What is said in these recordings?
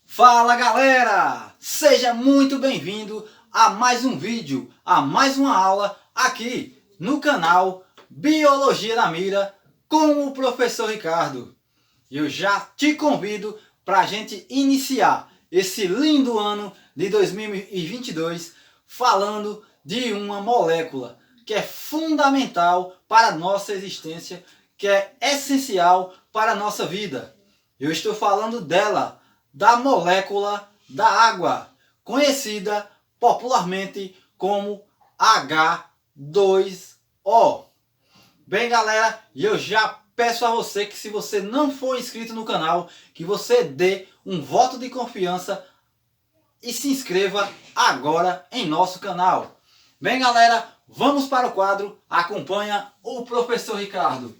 Fala galera, seja muito bem-vindo a mais um vídeo, a mais uma aula aqui no canal Biologia na Mira com o professor Ricardo. Eu já te convido para a gente iniciar esse lindo ano de 2022 falando de uma molécula que é fundamental para a nossa existência, que é essencial para a nossa vida. Eu estou falando dela, da molécula da água, conhecida popularmente como H2O. Bem galera, eu já peço a você que, se você não for inscrito no canal, que você dê um voto de confiança e se inscreva agora em nosso canal. Bem galera, vamos para o quadro Acompanha o Professor Ricardo.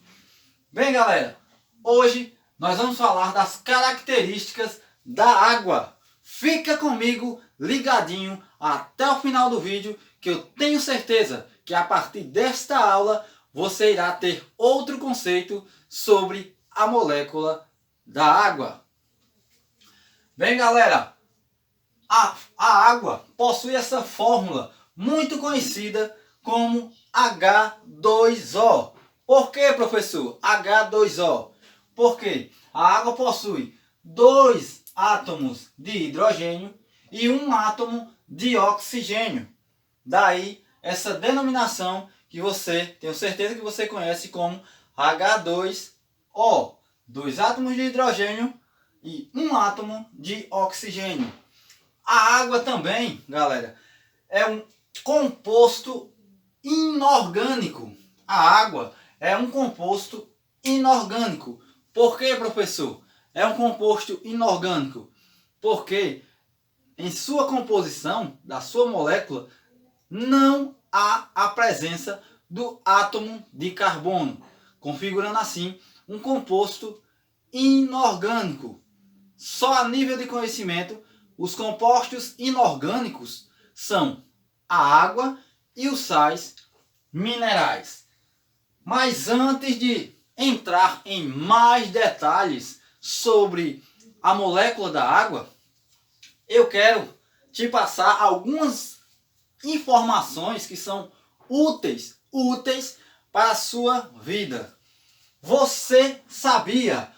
Bem galera, hoje nós vamos falar das características da água. Fica comigo ligadinho até o final do vídeo, que eu tenho certeza que a partir desta aula você irá ter outro conceito sobre a molécula da água. Bem galera, a água possui essa fórmula muito conhecida como H2O. Por que, professor? H2O. Porque a água possui dois átomos de hidrogênio e um átomo de oxigênio. Daí essa denominação que você, tenho certeza que você conhece como H2O. Dois átomos de hidrogênio e um átomo de oxigênio. A água também, galera, é um composto inorgânico. A água é um composto inorgânico. Por que, professor? É um composto inorgânico porque em sua composição, da sua molécula, não há a presença do átomo de carbono, configurando assim um composto inorgânico. Só a nível de conhecimento, os compostos inorgânicos são a água e os sais minerais. Mas antes de entrar em mais detalhes sobre a molécula da água, eu quero te passar algumas informações que são úteis para a sua vida. Você sabia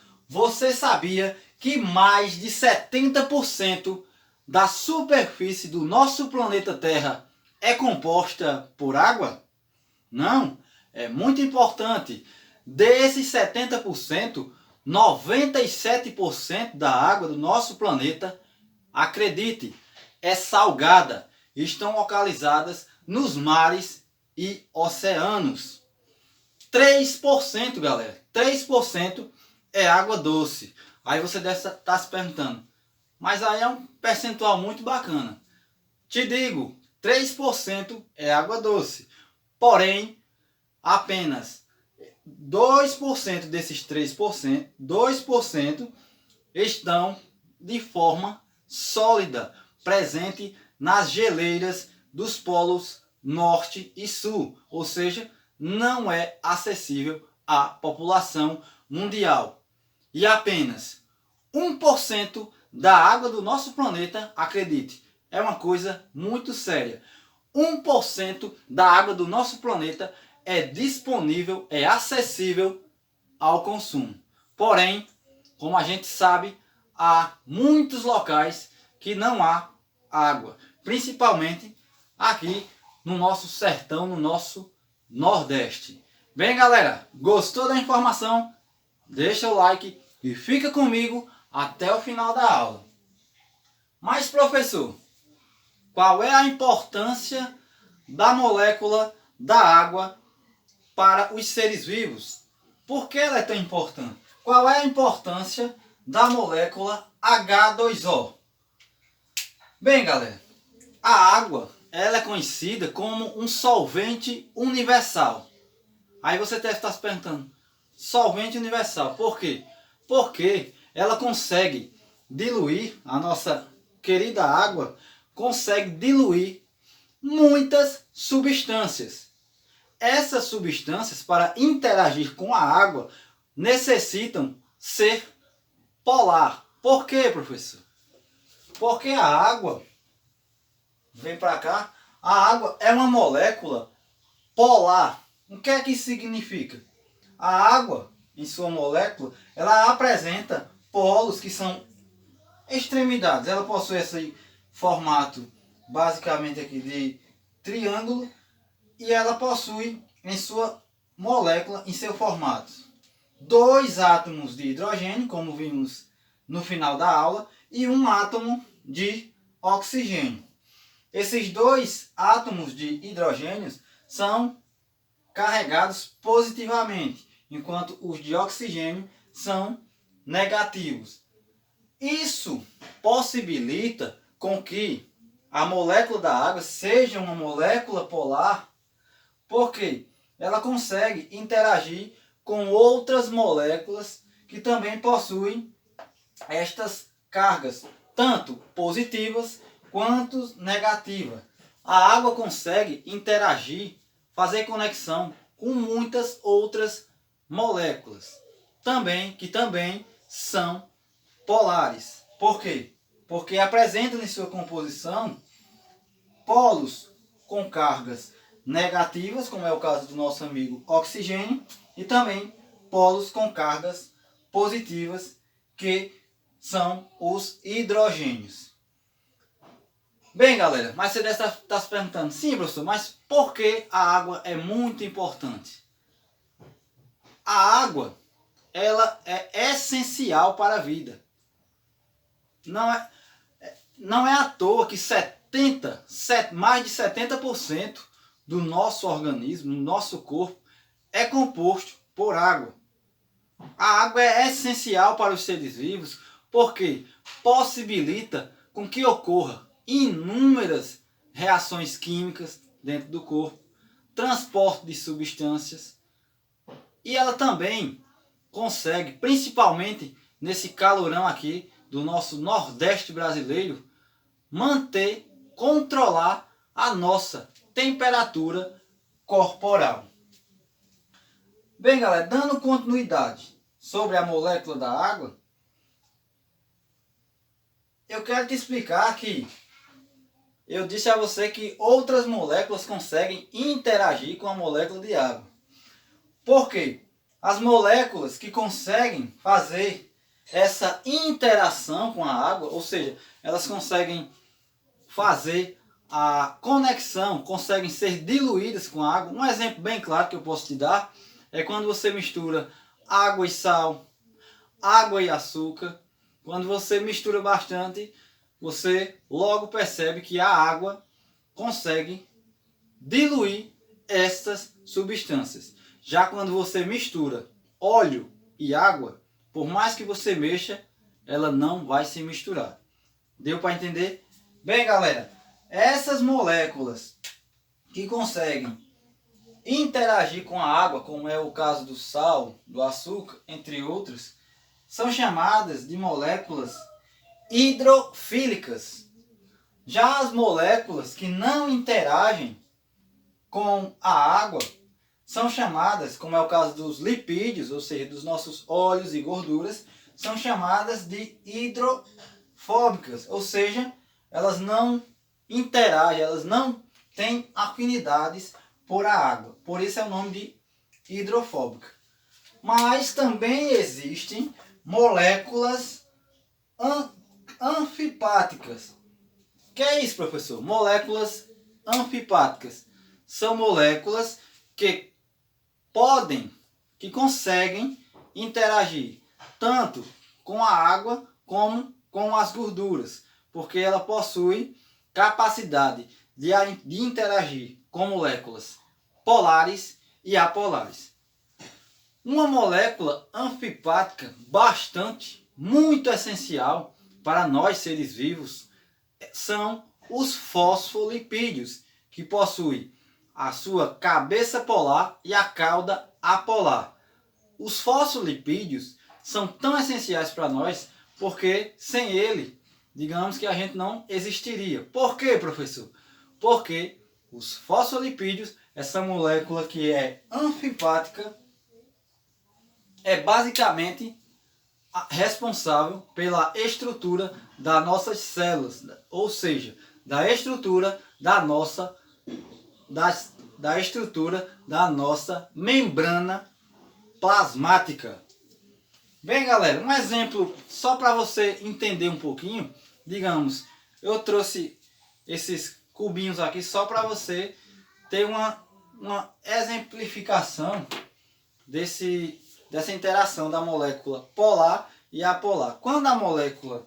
que mais de 70% da superfície do nosso planeta Terra é composta por água? Não, é muito importante. Desses 70%, 97% da água do nosso planeta, acredite, é salgada. Estão localizadas nos mares e oceanos. 3%, galera, 3% é água doce. Aí você deve estar se perguntando, mas aí é um percentual muito bacana. Te digo, 3% é água doce. Porém, apenas 2% desses 3%, 2% estão de forma sólida, presente nas geleiras dos polos norte e sul, ou seja, não é acessível à população mundial. E apenas 1% da água do nosso planeta, acredite, é uma coisa muito séria. 1% da água do nosso planeta é disponível, é acessível ao consumo. Porém, como a gente sabe, há muitos locais que não há água, principalmente aqui no nosso sertão, no nosso Nordeste. Bem, galera, gostou da informação? Deixa o like e fica comigo até o final da aula. Mas, professor, qual é a importância da molécula da água para os seres vivos? Por que ela é tão importante? Qual é a importância da molécula H2O? Bem, galera, a água ela é conhecida como um solvente universal. Aí você deve estar se perguntando, solvente universal, por quê? Porque ela consegue diluir, a nossa querida água consegue diluir muitas substâncias. Essas substâncias, para interagir com a água, necessitam ser polar. Por quê, professor? Porque a água, vem para cá, a água é uma molécula polar. O que é que isso significa? A água, em sua molécula, ela apresenta polos que são extremidades. Ela possui esse formato basicamente aqui de triângulo e ela possui em sua molécula, em seu formato, 2 átomos de hidrogênio, como vimos no final da aula, e 1 átomo de oxigênio. Esses 2 átomos de hidrogênio são carregados positivamente, enquanto os de oxigênio são negativos. Isso possibilita com que a molécula da água seja uma molécula polar, porque ela consegue interagir com outras moléculas que também possuem estas cargas, tanto positivas quanto negativas. A água consegue interagir, fazer conexão com muitas outras moléculas, que também são polares. Por quê? Porque apresentam em sua composição polos com cargas negativas, como é o caso do nosso amigo oxigênio, e também polos com cargas positivas, que são os hidrogênios. Bem, galera, mas você deve estar se perguntando, sim, professor, mas por que a água é muito importante? A água, ela é essencial para a vida. Não é à toa que mais de 70% do nosso organismo, do nosso corpo, é composto por água. A água é essencial para os seres vivos porque possibilita com que ocorra inúmeras reações químicas dentro do corpo, transporte de substâncias, e ela também consegue, principalmente nesse calorão aqui do nosso Nordeste brasileiro, controlar a nossa temperatura corporal. Bem, galera, dando continuidade sobre a molécula da água, eu quero te explicar que eu disse a você que outras moléculas conseguem interagir com a molécula de água. Por quê? As moléculas que conseguem fazer essa interação com a água, ou seja, elas conseguem fazer a conexão, conseguem ser diluídas com a água. Um exemplo bem claro que eu posso te dar é quando você mistura água e sal, água e açúcar. Quando você mistura bastante, você logo percebe que a água consegue diluir estas substâncias. Já quando você mistura óleo e água, por mais que você mexa, ela não vai se misturar. Deu para entender? Bem, galera, essas moléculas que conseguem interagir com a água, como é o caso do sal, do açúcar, entre outros, são chamadas de moléculas hidrofílicas. Já as moléculas que não interagem com a água são chamadas, como é o caso dos lipídios, ou seja, dos nossos óleos e gorduras, são chamadas de hidrofóbicas, ou seja, elas não interagem, elas não têm afinidades por a água. Por isso é o nome de hidrofóbica. Mas também existem moléculas anfipáticas. O que é isso, professor? Moléculas anfipáticas são moléculas que conseguem interagir tanto com a água como com as gorduras, porque ela possui capacidade de interagir com moléculas polares e apolares. Uma molécula anfipática muito essencial para nós seres vivos são os fosfolipídios, que possuem a sua cabeça polar e a cauda apolar. Os fosfolipídios são tão essenciais para nós porque sem ele, digamos que a gente não existiria. Por quê, professor? Porque Os fosfolipídios, essa molécula que é anfipática, é basicamente responsável pela estrutura das nossas células, ou seja, da estrutura da nossa membrana plasmática. Bem, galera, um exemplo só para você entender um pouquinho. Digamos, eu trouxe esses cubinhos aqui só para você ter uma exemplificação dessa interação da molécula polar e apolar. Quando a molécula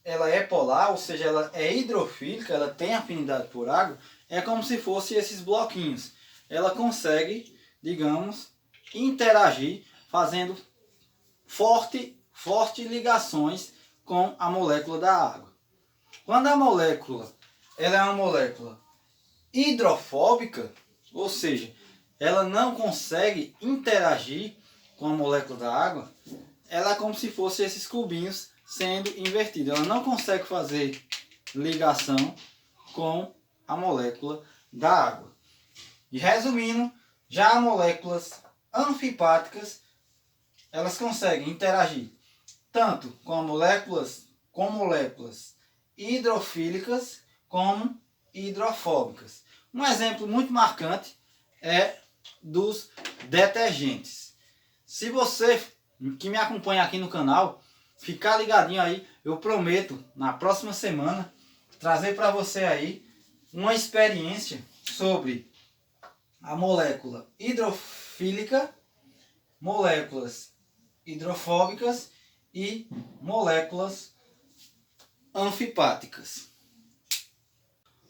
ela é polar, ou seja, ela é hidrofílica, ela tem afinidade por água, é como se fosse esses bloquinhos. Ela consegue, digamos, interagir fazendo forte ligações com a molécula da água. Quando a molécula ela é uma molécula hidrofóbica, ou seja, ela não consegue interagir com a molécula da água, ela é como se fosse esses cubinhos sendo invertidos. Ela não consegue fazer ligação com a molécula da água. E resumindo, já moléculas anfipáticas, elas conseguem interagir tanto com moléculas hidrofílicas como hidrofóbicas. Um exemplo muito marcante é dos detergentes. Se você que me acompanha aqui no canal ficar ligadinho aí, eu prometo na próxima semana trazer para você aí uma experiência sobre a molécula hidrofílica, moléculas hidrofóbicas e moléculas anfipáticas.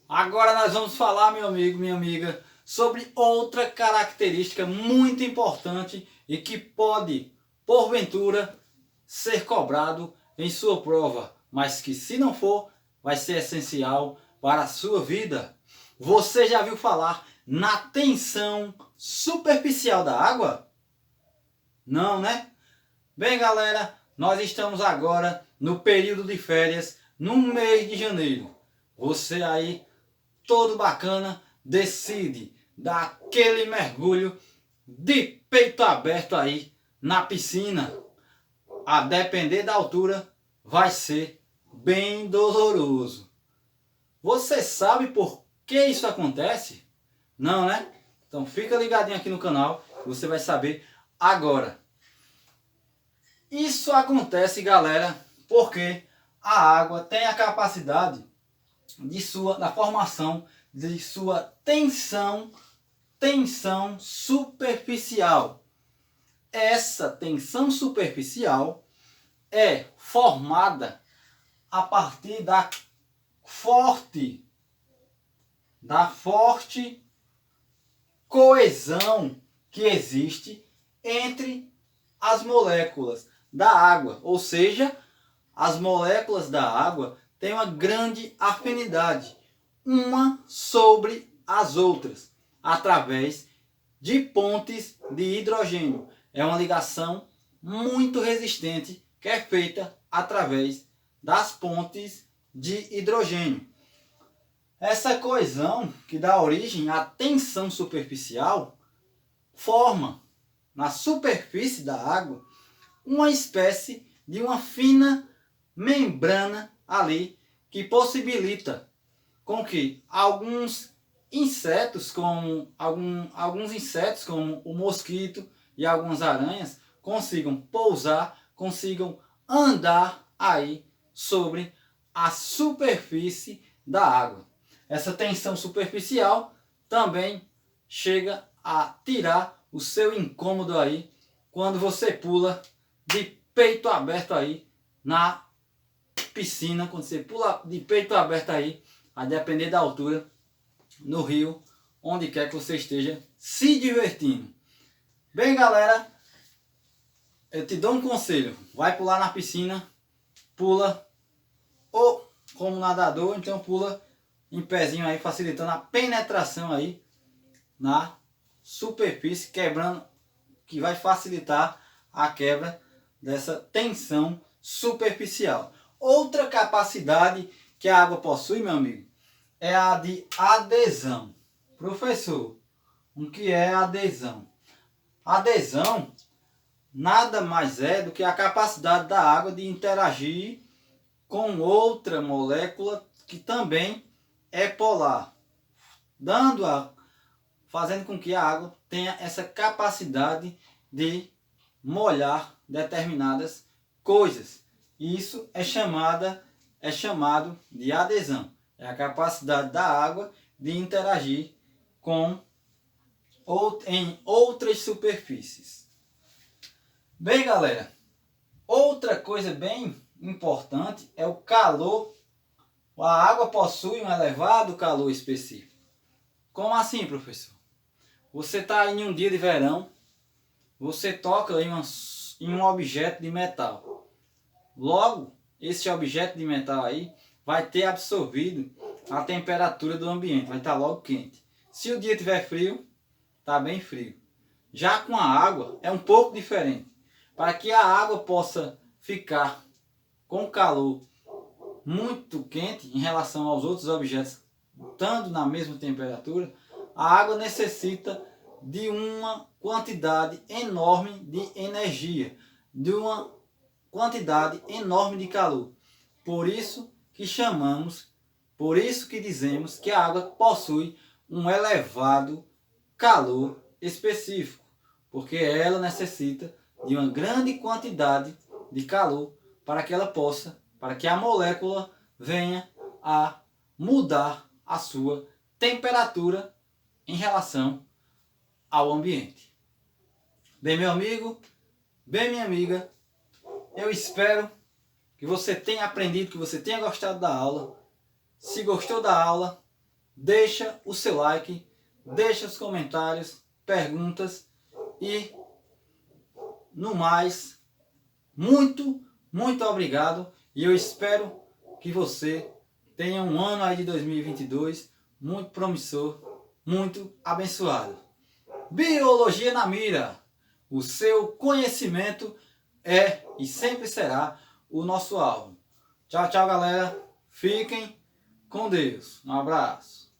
Agora nós vamos falar, meu amigo, minha amiga, sobre outra característica muito importante e que pode, porventura, ser cobrado em sua prova, mas que, se não for, vai ser essencial para a sua vida. Você já viu falar na tensão superficial da água? Não, né? Bem, galera, nós estamos agora no período de férias, no mês de janeiro. Você aí, todo bacana, decide dar aquele mergulho de peito aberto aí na piscina. A depender da altura, vai ser bem doloroso. Você sabe por que isso acontece? Não, né? Então fica ligadinho aqui no canal, você vai saber agora. Isso acontece, galera, porque a água tem a capacidade da formação de sua tensão superficial. Essa tensão superficial é formada a partir da forte coesão que existe entre as moléculas da água, ou seja, as moléculas da água têm uma grande afinidade uma sobre as outras através de pontes de hidrogênio. É uma ligação muito resistente que é feita através das pontes de hidrogênio. Essa coesão que dá origem à tensão superficial forma na superfície da água uma espécie de uma fina membrana ali que possibilita com que alguns insetos como o mosquito e algumas aranhas consigam pousar, consigam andar aí sobre a superfície da água. Essa tensão superficial também chega a tirar o seu incômodo aí quando você pula de peito aberto aí na piscina, quando você pula de peito aberto aí, a depender da altura, no rio, onde quer que você esteja se divertindo. Bem, galera, eu te dou um conselho, vai pular na piscina, pula ou como nadador, então pula em pezinho aí, facilitando a penetração aí na superfície, quebrando, que vai facilitar a quebra dessa tensão superficial. Outra capacidade que a água possui, meu amigo, é a de adesão. Professor, o que é adesão? Adesão nada mais é do que a capacidade da água de interagir com outra molécula que também é polar, fazendo com que a água tenha essa capacidade de molhar determinadas coisas. Isso é chamado de adesão. É a capacidade da água de interagir em outras superfícies. Bem, galera, outra coisa bem importante é o calor. A água possui um elevado calor específico. Como assim, professor? Você está em um dia de verão, você toca em um objeto de metal. Logo, esse objeto de metal aí vai ter absorvido a temperatura do ambiente, vai estar logo quente. Se o dia estiver frio, está bem frio. Já com a água é um pouco diferente. Para que a água possa ficar com calor muito quente em relação aos outros objetos, estando na mesma temperatura, a água necessita de uma quantidade enorme de energia, de uma quantidade enorme de calor. Por isso que dizemos que a água possui um elevado calor específico, porque ela necessita de uma grande quantidade de calor para que a molécula venha a mudar a sua temperatura em relação ao ambiente. Bem, meu amigo, bem, minha amiga, eu espero que você tenha aprendido, que você tenha gostado da aula. Se gostou da aula, deixa o seu like, deixa os comentários, perguntas e, no mais, muito obrigado. E eu espero que você tenha um ano aí de 2022 muito promissor, muito abençoado. Biologia na Mira. O seu conhecimento é e sempre será o nosso alvo. Tchau, tchau, galera. Fiquem com Deus. Um abraço.